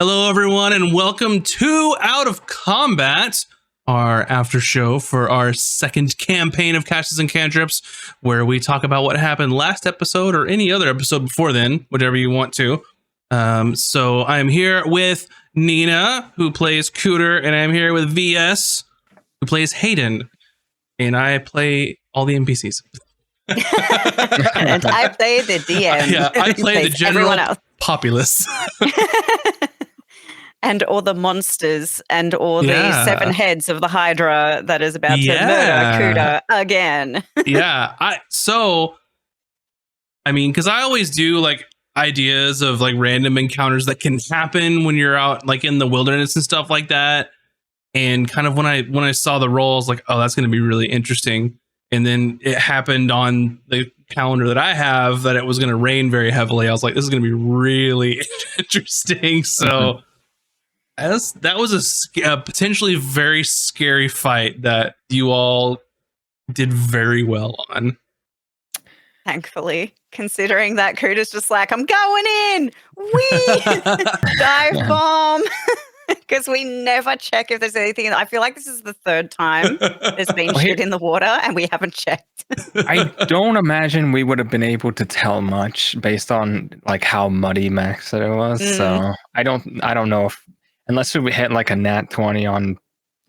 Hello, everyone, and welcome to Out of Combat, our after show for our second campaign of Catches and Cantrips, where we talk about what happened last episode or any other episode before then, whatever you want to. So I'm here with Nina, who plays Cooter, and I'm here with VS, who plays Hayden, and I play all the NPCs. And I play the DM. Yeah, I play the general populace. And all the monsters and all the 7 heads of the Hydra that is about to murder Cooter again. Because I always do like ideas of like random encounters that can happen when you're out like in the wilderness and stuff like that. And kind of when I saw the roll, I was like, oh, that's going to be really interesting. And then it happened on the calendar that I have that it was going to rain very heavily. I was like, this is going to be really interesting. So that was a potentially very scary fight that you all did very well on. Thankfully, considering that Cooter's just like, I'm going in. Wee! Dive bomb. Because we never check if there's anything. I feel like this is the 3rd time there's been shit in the water and we haven't checked. I don't imagine we would have been able to tell much based on like how muddy Max said it was. So I don't know if, unless we hit like a nat 20 on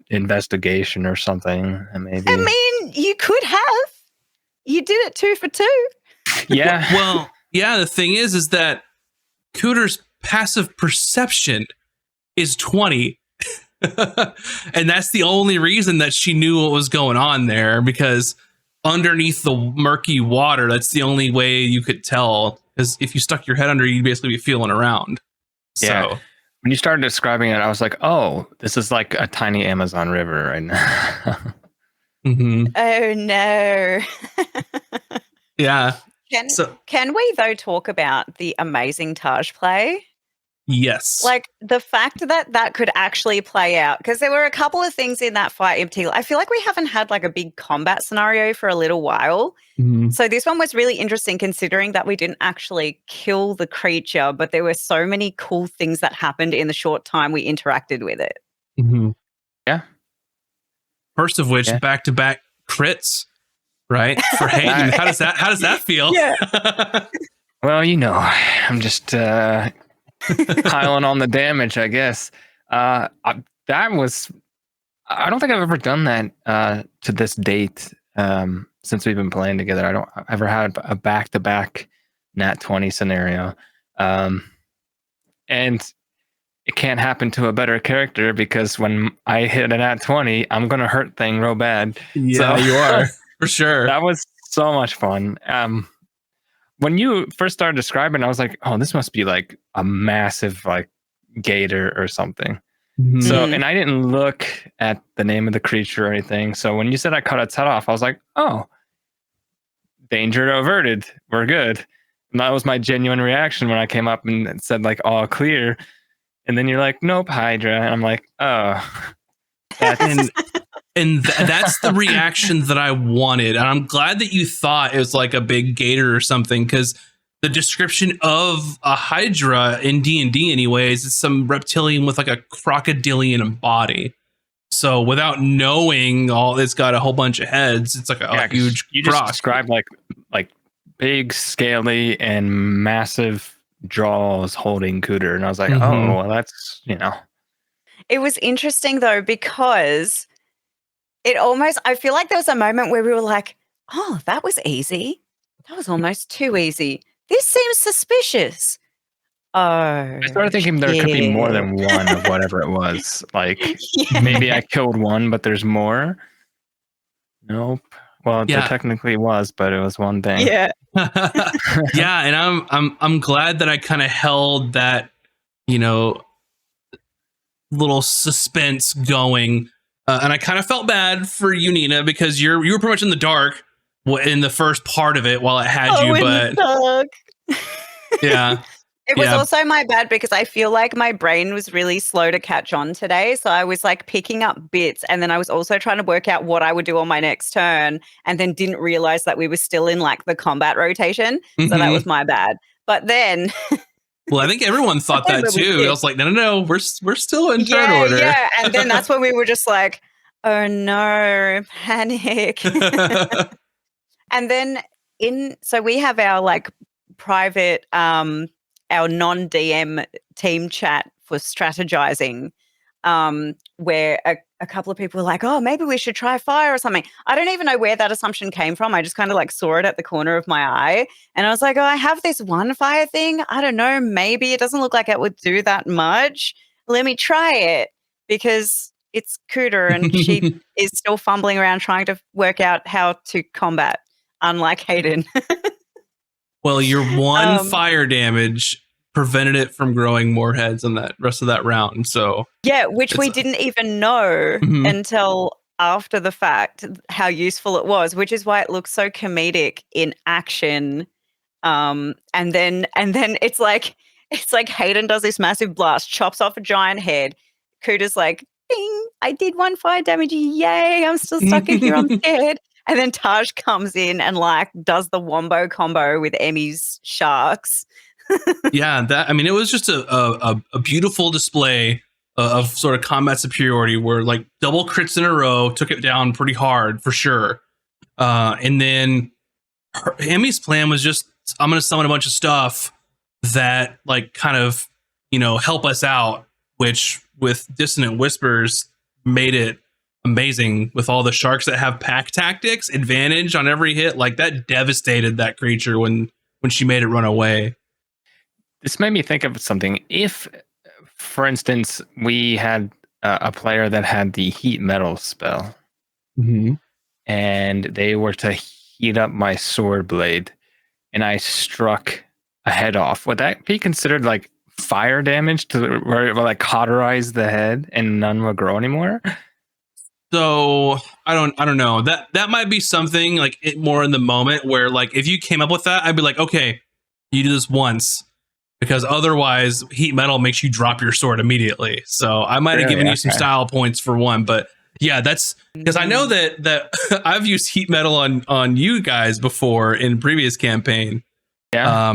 investigation or something, maybe. I mean, you could have. You did it 2 for 2. Yeah. Well, yeah, the thing is that Cooter's passive perception is 20. And that's the only reason that she knew what was going on there, because underneath the murky water, that's the only way you could tell. Because if you stuck your head under, you'd basically be feeling around. Yeah. So when you started describing it, I was like, oh, this is like a tiny Amazon river right now. Mm-hmm. Oh, no. Yeah. Can we, though, talk about the amazing Taj play? Yes. Like, the fact that could actually play out, because there were a couple of things in that fight in particular. I feel like we haven't had, like, a big combat scenario for a little while. Mm-hmm. So this one was really interesting, considering that we didn't actually kill the creature, but there were so many cool things that happened in the short time we interacted with it. Mm-hmm. Yeah. First of which, back-to-back crits, right? For Hayden. How does that feel? Yeah. Well, I'm just piling on the damage, I guess. I don't think I've ever done that to this date since we've been playing together. I don't ever had a back-to-back nat 20 scenario. And it can't happen to a better character, because when I hit a nat 20, I'm going to hurt thing real bad. Yeah, so, you are. For sure. That was so much fun. When you first started describing, I was like, oh, this must be like a massive like gator or something. Mm-hmm. So, and I didn't look at the name of the creature or anything. So when you said I cut its head off, I was like, oh, danger averted. We're good. And that was my genuine reaction when I came up and said like, all clear. And then you're like, nope, Hydra. And I'm like, oh. And that's the reaction that I wanted. And I'm glad that you thought it was like a big gator or something, because the description of a Hydra in D&D anyways is some reptilian with like a crocodilian body. So without knowing it's got a whole bunch of heads, it's like a huge You croc. just described like big, scaly, and massive jaws holding Cooter. And I was like, oh, well, that's, It was interesting, though, because I feel like there was a moment where we were like, oh, that was easy. That was almost too easy. This seems suspicious. Oh, I started thinking there could be more than one of whatever it was. Like, maybe I killed one, but there's more. Nope. Well, there technically was, but it was one thing. Yeah. Yeah, and I'm glad that I kind of held that, little suspense going. And I kind of felt bad for you, Nina, because you were pretty much in the dark in the first part of it while it had you. But yeah, it was also my bad, because I feel like my brain was really slow to catch on today. So I was like picking up bits, and then I was also trying to work out what I would do on my next turn, and then didn't realize that we were still in like the combat rotation. So that was my bad. But then Well, I think everyone thought that too. I was like, no, we're still in turn order. Yeah, and then that's when we were just like, oh no, panic. And then so we have our like private, our non-DM team chat for strategizing, where a couple of people were like, oh, maybe we should try fire or something. I don't even know where that assumption came from. I just kind of like saw it at the corner of my eye. And I was like, oh, I have this one fire thing. I don't know. Maybe it doesn't look like it would do that much. Let me try it, because it's Cooter and she is still fumbling around trying to work out how to combat, unlike Hayden. Well, your one fire damage prevented it from growing more heads in that rest of that round. So yeah, which we didn't even know until after the fact how useful it was, which is why it looks so comedic in action. And then it's like Hayden does this massive blast, chops off a giant head. Cooter's like, ding, I did 1 fire damage. Yay, I'm still stuck in here. I'm scared. And then Taj comes in and like does the wombo combo with Emmy's sharks. Yeah, it was just a beautiful display of sort of combat superiority, where like double crits in a row took it down pretty hard for sure. And then Emmy's plan was just, I'm going to summon a bunch of stuff that like kind of, help us out, which with Dissonant Whispers made it amazing with all the sharks that have pack tactics advantage on every hit. Like that devastated that creature when she made it run away. This made me think of something. If, for instance, we had a player that had the heat metal spell, and they were to heat up my sword blade, and I struck a head off, would that be considered like fire damage to where it will like cauterize the head and none will grow anymore? So I don't know. That might be something like it more in the moment, where like if you came up with that, I'd be like, okay, you do this once. Because otherwise, heat metal makes you drop your sword immediately. So I might have given you some style points for one, but yeah, that's because I know that I've used heat metal on you guys before in previous campaign. Yeah.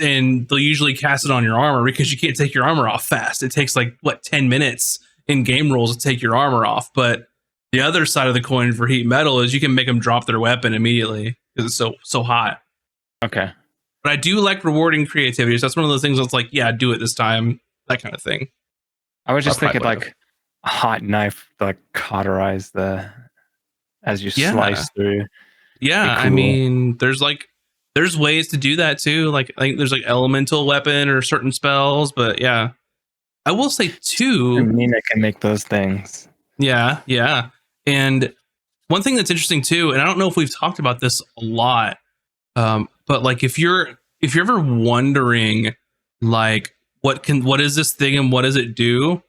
And they'll usually cast it on your armor because you can't take your armor off fast. It takes like 10 minutes in game rules to take your armor off. But the other side of the coin for heat metal is you can make them drop their weapon immediately because it's so hot. Okay. But I do like rewarding creativity. So that's one of those things that's like, yeah, do it this time. That kind of thing. I was just thinking like a hot knife to like cauterize as you slice through. Yeah, cool. I mean, there's ways to do that too. Like I think there's like elemental weapon or certain spells, but yeah. I will say too. Mina can make those things. Yeah. And one thing that's interesting too, and I don't know if we've talked about this a lot. But like if you're ever wondering like what is this thing and what does it do,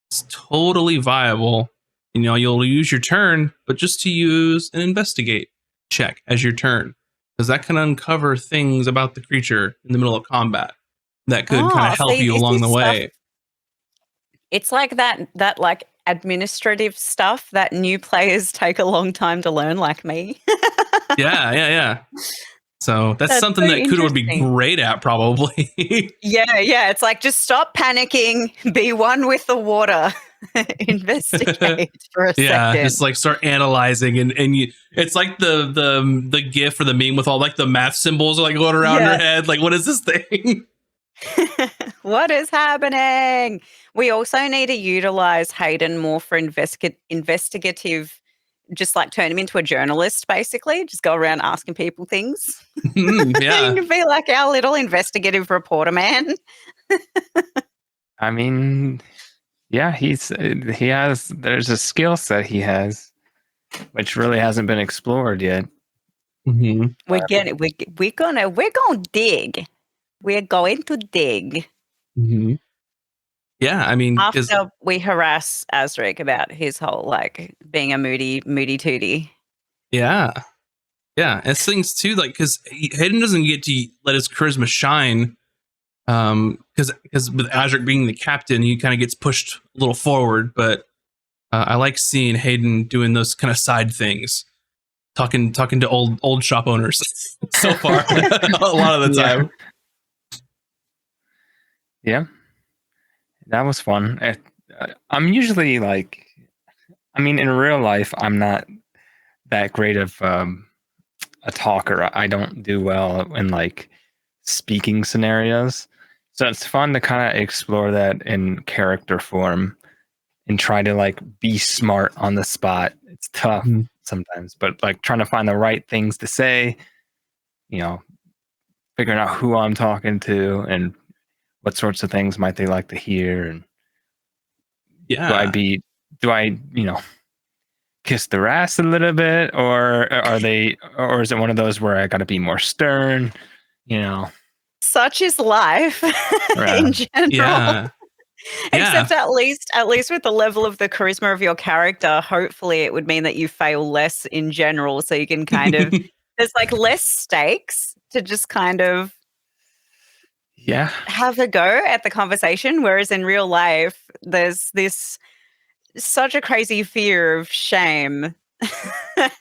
it's totally viable. You'll use your turn, but just to use an investigate check as your turn, because that can uncover things about the creature in the middle of combat that could kind of help you along the way. It's like that like administrative stuff that new players take a long time to learn, like me. Yeah. So that's something that Kudo would be great at, probably. Yeah. It's like, just stop panicking, be one with the water, investigate for a second. Yeah, just like start analyzing, and it's like the gif or the meme with all like the math symbols like going around your head. Like, what is this thing? What is happening? We also need to utilize Hayden more for investigative. Just like turn him into a journalist, basically. Just go around asking people things. Yeah. You can be like our little investigative reporter man. I mean, yeah, there's a skill set he has, which really hasn't been explored yet. Mm-hmm. We're going to dig. We're going to dig. Mm-hmm. Yeah, I mean, after we harass Azric about his whole like being a moody tootie. Yeah. It's things too, like because Hayden doesn't get to let his charisma shine, because with Azric being the captain, he kind of gets pushed a little forward. But I like seeing Hayden doing those kind of side things, talking to old shop owners so far a lot of the time. Yeah, that was fun. I'm usually like, I mean, in real life, I'm not that great of a talker. I don't do well in like speaking scenarios. So it's fun to kind of explore that in character form and try to like be smart on the spot. It's tough sometimes, but like trying to find the right things to say, you know, figuring out who I'm talking to and what sorts of things might they like to hear. And Yeah. do I, kiss their ass a little bit, or or is it one of those where I got to be more stern, you know? Such is life in general. Yeah. Except at least with the level of the charisma of your character, hopefully it would mean that you fail less in general. So you can kind of there's like less stakes to just kind of have a go at the conversation. Whereas in real life, there's this such a crazy fear of shame.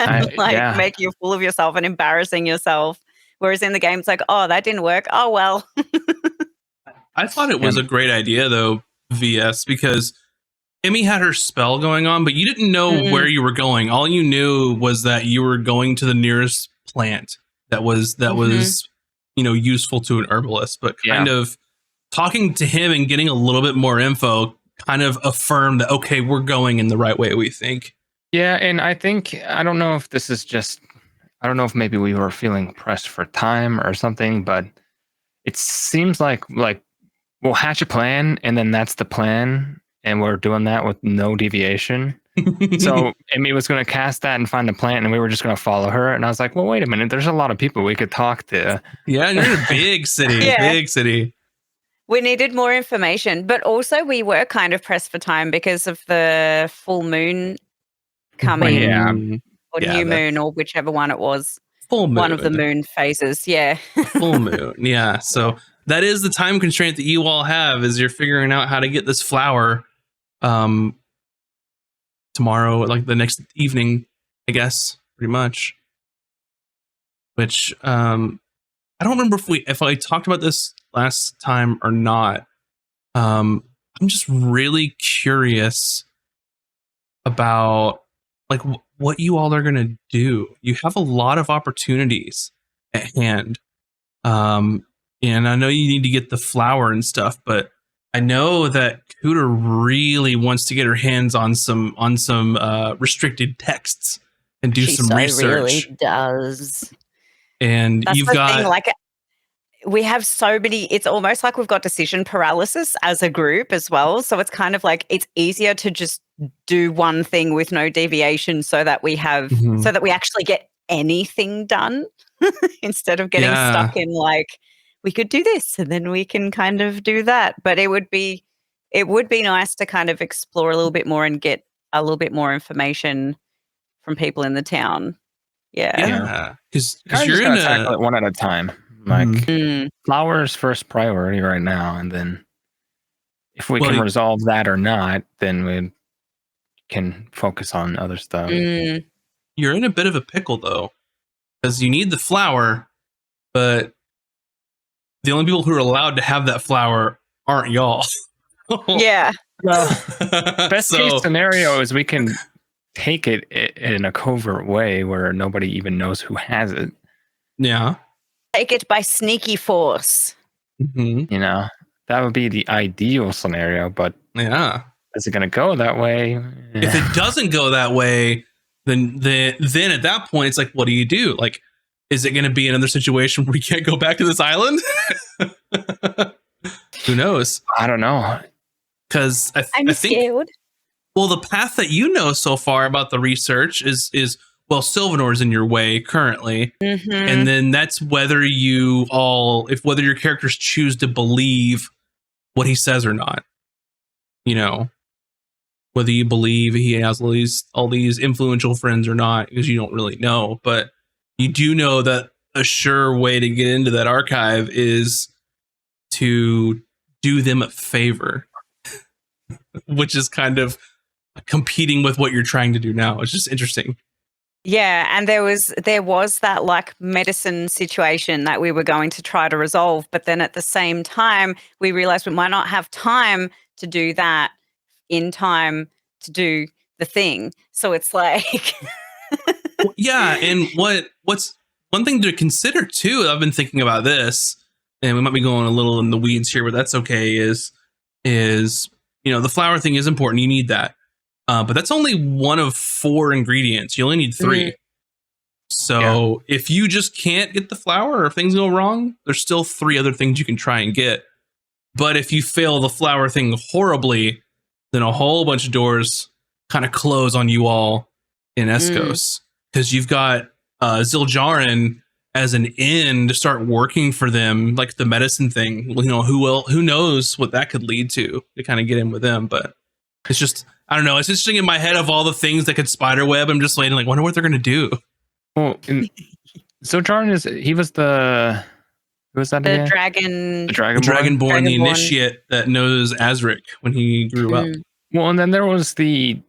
Making you a fool of yourself and embarrassing yourself. Whereas in the game, it's like, oh, that didn't work. Oh, well. I thought it was a great idea, though, VS, because Emmy had her spell going on, but you didn't know where you were going. All you knew was that you were going to the nearest plant that was useful to an herbalist. But kind of talking to him and getting a little bit more info kind of affirmed that, okay, we're going in the right way, we think. Yeah, and I don't know if this is just, I don't know if maybe we were feeling pressed for time or something, but it seems like we'll hatch a plan and then that's the plan, and we're doing that with no deviation. So Amy was going to cast that and find the plant, and we were just going to follow her. And I was like, well, wait a minute, there's a lot of people we could talk to. Yeah, you're in a big city, big city. We needed more information, but also we were kind of pressed for time because of the full moon coming, or new moon, or whichever one it was. Full moon. One of the moon phases, Full moon, yeah. So that is the time constraint that you all have, is you're figuring out how to get this flower tomorrow, like the next evening, I guess, pretty much. Which I don't remember if I talked about this last time or not. I'm just really curious about like what you all are going to do. You have a lot of opportunities at hand. And I know you need to get the flower and stuff, but I know that Cooter really wants to get her hands on some restricted texts and do some research. Really does. And that's you've got thing, like, we have so many, it's almost like we've got decision paralysis as a group as well. So it's kind of like it's easier to just do one thing with no deviation so that we have so that we actually get anything done instead of getting stuck in like, we could do this and then we can kind of do that. But it would be nice to kind of explore a little bit more and get a little bit more information from people in the town. Yeah. Because you're going to tackle it one at a time. Like flowers first priority right now, and then if we can resolve that or not, then we can focus on other stuff. You're in a bit of a pickle though, because you need the flower, but the only people who are allowed to have that flower aren't y'all. Yeah. Well, best case scenario is we can take it in a covert way where nobody even knows who has it. Yeah. Take it by sneaky force. You know, that would be the ideal scenario, but is it going to go that way? If it doesn't go that way, then at that point, it's like, what do you do? Like, is it going to be another situation where we can't go back to this island? Who knows? I don't know. Because I I'm think, scared. well, the path that you know so far about the research is well, Sylvanor's in your way currently. And then that's whether whether your characters choose to believe what he says or not. You know, whether you believe he has all these influential friends or not, because you don't really know. But you do know that a sure way to get into that archive is to do them a favor, which is kind of competing with what you're trying to do now. It's just interesting. Yeah, and there was that like medicine situation that we were going to try to resolve, but then at the same time we realized we might not have time to do that in time to do the thing. So it's like Well, yeah, and what's one thing to consider too, I've been thinking about this, and we might be going a little in the weeds here, but that's okay, is the flour thing is important. You need that. But that's only one of 4 ingredients. You only need 3. So if you just can't get the flour or if things go wrong, there's still 3 other things you can try and get. But if you fail the flour thing horribly, then a whole bunch of doors kind of close on you all in Escos. Because you've got Ziljarin as an in to start working for them, like the medicine thing. Who knows what that could lead to kind of get in with them. But it's just, I don't know. It's interesting in my head of all the things that could spiderweb. I'm just waiting, like, wonder what they're going to do. Well, Ziljarin was the... Who was that the again? dragon. The Dragonborn? Dragonborn, the initiate that knows Azric when he grew up. Well, and then there was the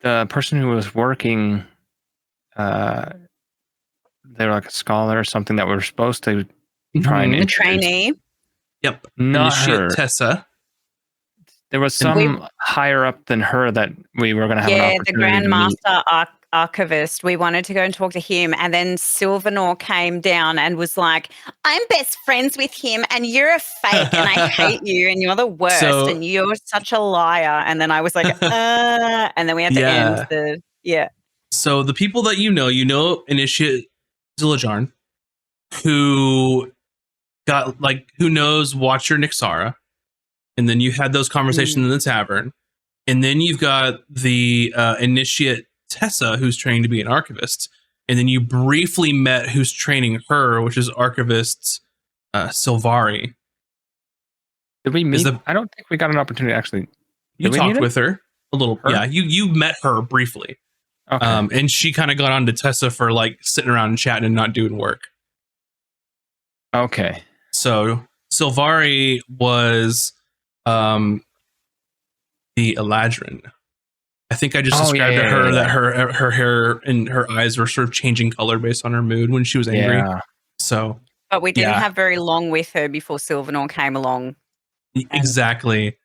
person who was working... they were like a scholar or something that we were supposed to try and the introduce. trainee. Yep. Not Initiate her. Tessa. There was some higher up than her that we were going to have an Yeah, opportunity the Grand Master Archivist. We wanted to go and talk to him, and then Silvanor came down and was like, "I'm best friends with him, and you're a fake, and I hate you, and you're the worst, and you're such a liar." And then I was like, and then we had to end the So the people that initiate Ziljarin, who knows Watcher Nixara, and then you had those conversations in the tavern, and then you've got the initiate Tessa, who's trained to be an archivist, and then you briefly met who's training her, which is archivist Silvari. Did we meet? I don't think we got an opportunity actually. You talked with her a little. Yeah, you met her briefly. Okay. And she kind of got on to Tessa for like sitting around and chatting and not doing work. Okay. So Silvari was the Eladrin. I think I just described to her that her hair and her eyes were sort of changing color based on her mood when she was angry. Yeah. So, but we didn't have very long with her before Silvanor came along. Exactly.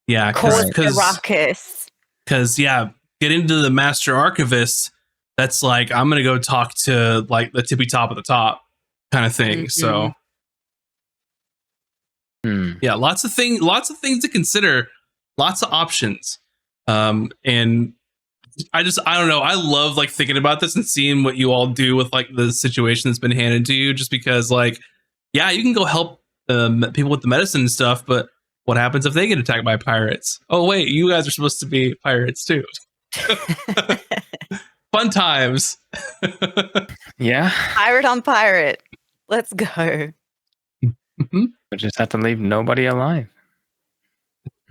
Yeah. Caused the ruckus. Because get into the Master Archivist. That's like, I'm gonna go talk to like the tippy top of the top kind of thing. So. Yeah, lots of things to consider, lots of options. And I don't know. I love like thinking about this and seeing what you all do with like the situation that's been handed to you, just because like, yeah, you can go help people with the medicine and stuff, but what happens if they get attacked by pirates? Oh, wait, you guys are supposed to be pirates too. Fun times. Yeah. Pirate on pirate. Let's go. We just have to leave nobody alive.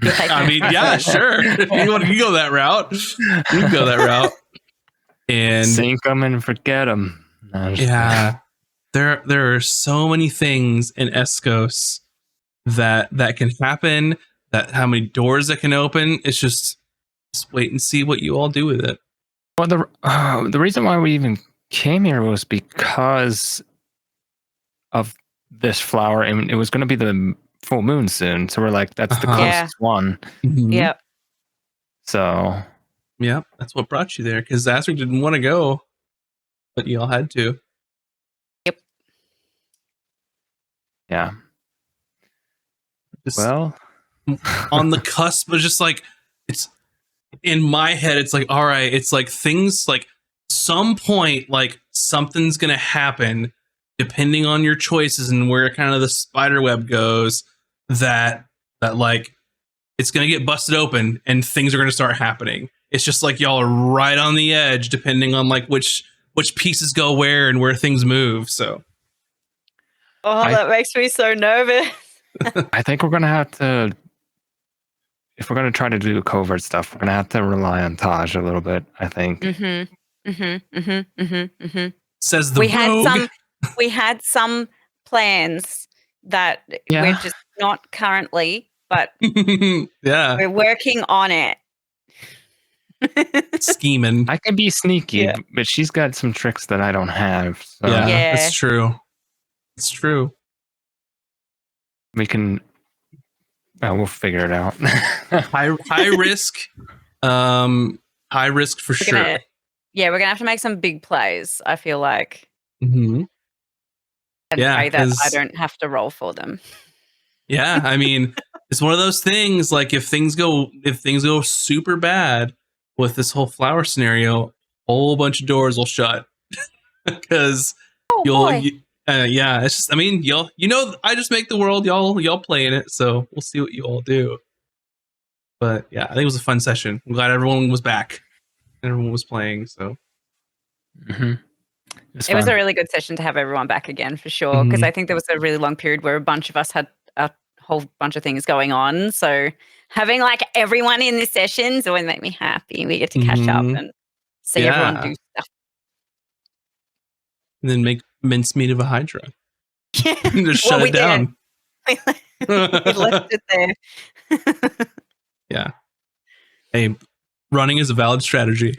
I mean, yeah, sure. If you want to go that route, you can go that route. And sink them and forget them. Yeah, there are so many things in Escos that can happen. That how many doors that can open. It's just wait and see what you all do with it. Well, the reason why we even came here was because of this flower, and it was going to be the full moon soon, so we're like, that's the closest one. Yep. So that's what brought you there, because Azric didn't want to go, but you all had to. Yep. Yeah. Well, on the cusp, but just like, it's in my head, it's like, all right, it's like things like some point, like something's gonna happen depending on your choices and where kind of the spider web goes, that like it's gonna get busted open and things are gonna start happening. It's just like y'all are right on the edge depending on like which pieces go where and where things move. So that makes me so nervous. I think we're gonna have to, if we're gonna try to do covert stuff, we're gonna have to rely on Taj a little bit, I think. Says the rogue. We had some plans that we're just not currently, but we're working on it. scheming. I could be sneaky, Yeah. but she's got some tricks that I don't have. So Yeah, Yeah. that's true. It's true. we can. We'll figure it out. High risk. High risk for We're sure. gonna have to make some big plays, I feel like. Mhm. And Yeah, pray that I 'cause- don't have to roll for them. Yeah, I mean, it's one of those things. Like if things go super bad with this whole flower scenario, a whole bunch of doors will shut because boy. yeah. It's just, I mean, I just make the world. Y'all play in it, so we'll see what you all do. But yeah, I think it was a fun session. I'm glad everyone was back. Everyone was playing. So Mhm. It was a really good session to have everyone back again for sure. Because I think there was a really long period where a bunch of us had a whole bunch of things going on. So having like everyone in the sessions always make me happy. We get to catch up and see everyone do stuff. And then make mincemeat of a Hydra. Yeah. Just shut it down. We left it there. Yeah. Hey, running is a valid strategy.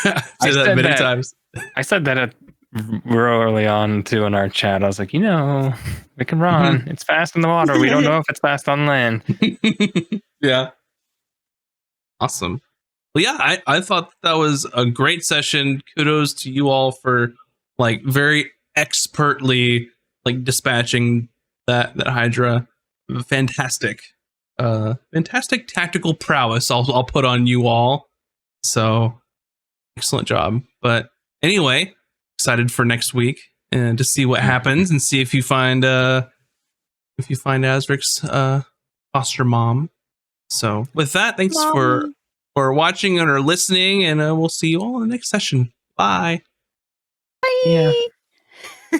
I've said that many times. I said that real early on too in our chat. I was like, we can run. It's fast in the water. We don't know if it's fast on land. Yeah. Awesome. Well, yeah, I thought that was a great session. Kudos to you all for like very expertly like dispatching that Hydra. Fantastic. Fantastic tactical prowess I'll put on you all. So excellent job. But anyway, excited for next week and to see what happens and see if you find Azric's foster mom. So with that, thanks for watching and or listening, and we'll see you all in the next session. Bye. Bye. Yeah.